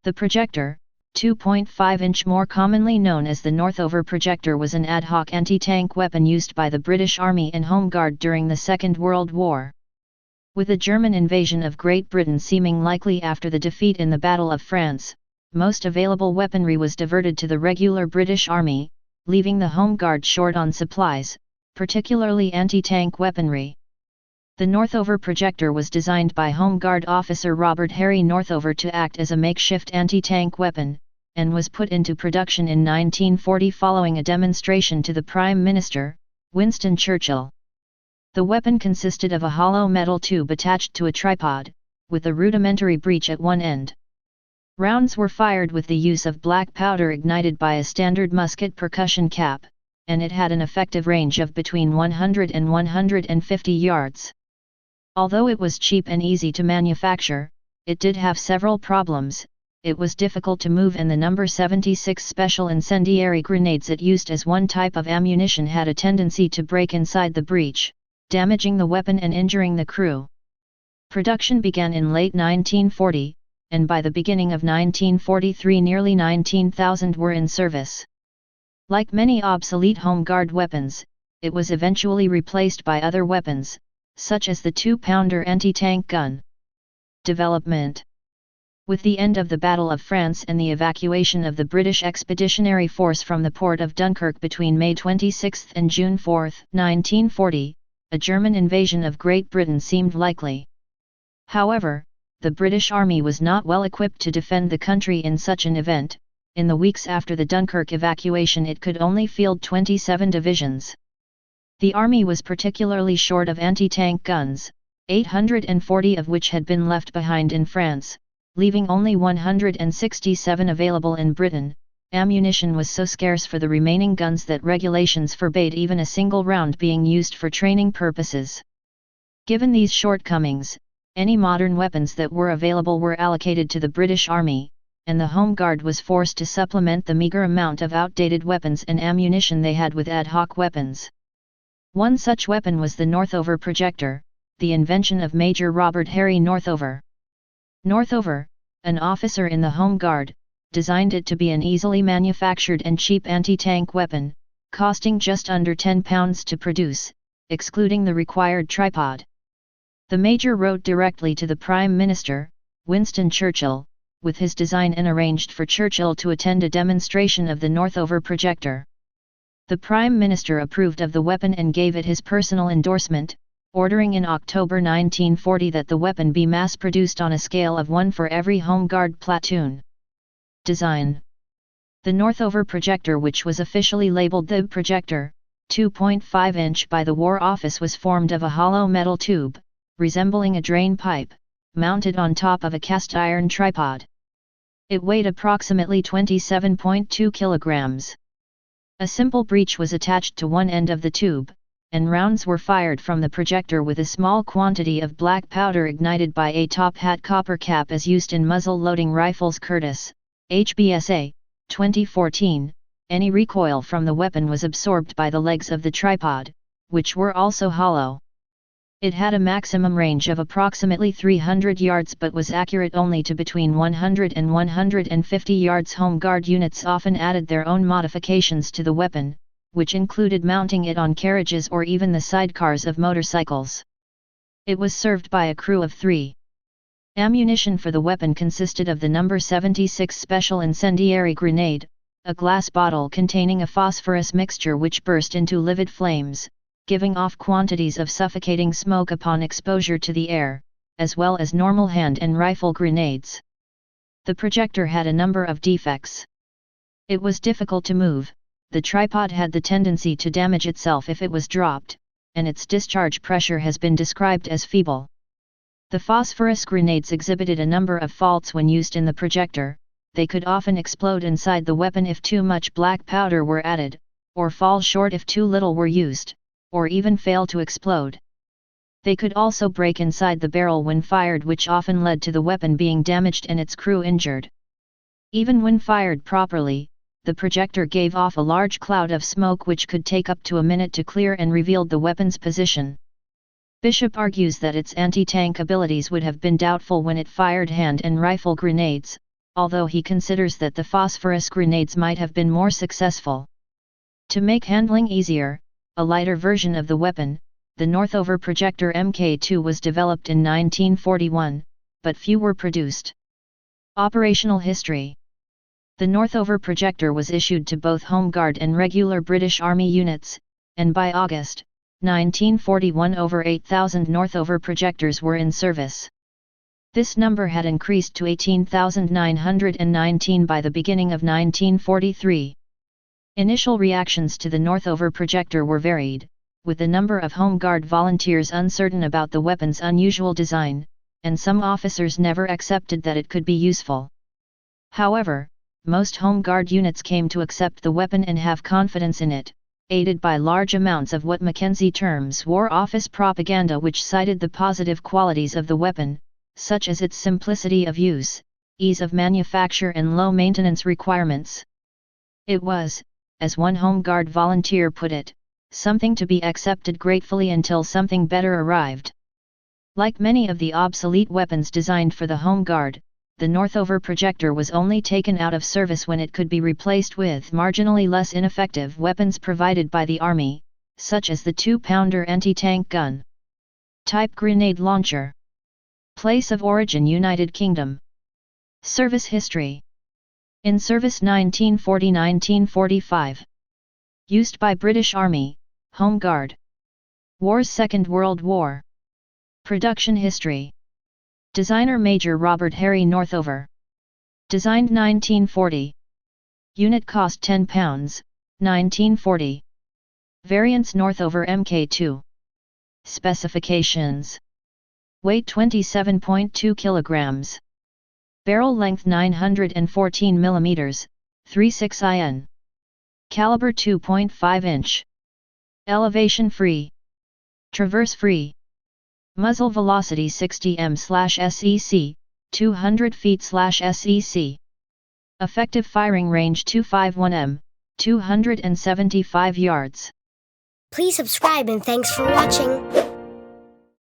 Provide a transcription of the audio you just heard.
The projector, 2.5-inch, more commonly known as the Northover Projector, was an ad hoc anti-tank weapon used by the British Army and Home Guard during the Second World War. With the German invasion of Great Britain seeming likely after the defeat in the Battle of France, most available weaponry was diverted to the regular British Army, leaving the Home Guard short on supplies, particularly anti-tank weaponry. The Northover Projector was designed by Home Guard officer Robert Harry Northover to act as a makeshift anti-tank weapon, and was put into production in 1940 following a demonstration to the Prime Minister, Winston Churchill. The weapon consisted of a hollow metal tube attached to a tripod, with a rudimentary breech at one end. Rounds were fired with the use of black powder ignited by a standard musket percussion cap, and it had an effective range of between 100 and 150 yards. Although it was cheap and easy to manufacture, it did have several problems. It was difficult to move, and the number 76 special incendiary grenades it used as one type of ammunition had a tendency to break inside the breech, damaging the weapon and injuring the crew. Production began in late 1940, and by the beginning of 1943 nearly 19,000 were in service. Like many obsolete Home Guard weapons, it was eventually replaced by other weapons, such as the 2-pounder anti-tank gun. Development. With the end of the Battle of France and the evacuation of the British Expeditionary Force from the port of Dunkirk between May 26 and June 4, 1940, a German invasion of Great Britain seemed likely. However, the British Army was not well equipped to defend the country in such an event. In the weeks after the Dunkirk evacuation, it could only field 27 divisions. The Army was particularly short of anti-tank guns, 840 of which had been left behind in France, leaving only 167 available in Britain. Ammunition was so scarce for the remaining guns that regulations forbade even a single round being used for training purposes. Given these shortcomings, any modern weapons that were available were allocated to the British Army, and the Home Guard was forced to supplement the meagre amount of outdated weapons and ammunition they had with ad hoc weapons. One such weapon was the Northover Projector, the invention of Major Robert Harry Northover. Northover, an officer in the Home Guard, designed it to be an easily manufactured and cheap anti-tank weapon, costing just under £10 to produce, excluding the required tripod. The Major wrote directly to the Prime Minister, Winston Churchill, with his design and arranged for Churchill to attend a demonstration of the Northover Projector. The Prime Minister approved of the weapon and gave it his personal endorsement, ordering in October 1940 that the weapon be mass-produced on a scale of 1 for every Home Guard platoon. Design. The Northover Projector, which was officially labeled the Projector, 2.5-inch by the War Office, was formed of a hollow metal tube, resembling a drain pipe, mounted on top of a cast-iron tripod. It weighed approximately 27.2 kilograms. A simple breech was attached to one end of the tube, and rounds were fired from the projector with a small quantity of black powder ignited by a top hat copper cap as used in muzzle-loading rifles. Curtis, HBSA, 2014. Any recoil from the weapon was absorbed by the legs of the tripod, which were also hollow. It had a maximum range of approximately 300 yards but was accurate only to between 100 and 150 yards. Home Guard units often added their own modifications to the weapon, which included mounting it on carriages or even the sidecars of motorcycles. It was served by a crew of 3. Ammunition for the weapon consisted of the number 76 special incendiary grenade, a glass bottle containing a phosphorus mixture which burst into livid flames, giving off quantities of suffocating smoke upon exposure to the air, as well as normal hand and rifle grenades. The projector had a number of defects. It was difficult to move, the tripod had the tendency to damage itself if it was dropped, and its discharge pressure has been described as feeble. The phosphorus grenades exhibited a number of faults when used in the projector. They could often explode inside the weapon if too much black powder were added, or fall short if too little were used, or even fail to explode. They could also break inside the barrel when fired, which often led to the weapon being damaged and its crew injured. Even when fired properly, the projector gave off a large cloud of smoke which could take up to a minute to clear and revealed the weapon's position. Bishop argues that its anti-tank abilities would have been doubtful when it fired hand and rifle grenades, although he considers that the phosphorus grenades might have been more successful. To make handling easier, a lighter version of the weapon, the Northover Projector Mk2 was developed in 1941, but few were produced. Operational history. The Northover Projector was issued to both Home Guard and regular British Army units, and by August 1941 over 8,000 Northover projectors were in service. This number had increased to 18,919 by the beginning of 1943. Initial reactions to the Northover Projector were varied, with the number of Home Guard volunteers uncertain about the weapon's unusual design, and some officers never accepted that it could be useful. However, most Home Guard units came to accept the weapon and have confidence in it, aided by large amounts of what Mackenzie terms War Office propaganda, which cited the positive qualities of the weapon, such as its simplicity of use, ease of manufacture and low maintenance requirements. It was, as one Home Guard volunteer put it, something to be accepted gratefully until something better arrived. Like many of the obsolete weapons designed for the Home Guard, the Northover Projector was only taken out of service when it could be replaced with marginally less ineffective weapons provided by the Army, such as the 2-pounder anti-tank gun. Type grenade launcher. Place of origin United Kingdom. Service history. In service 1940–1945. Used by British Army, Home Guard. Wars Second World War. Production history. Designer Major Robert Harry Northover. Designed 1940. Unit cost £10, 1940. Variants Northover Mk2. Specifications. Weight 27.2 kilograms. Barrel length 914 mm, 36 in. Caliber 2.5 inch. Elevation free. Traverse free. Muzzle velocity 60 m/sec, 200 feet/sec. Effective firing range 251 m, 275 yards. Please subscribe and thanks for watching.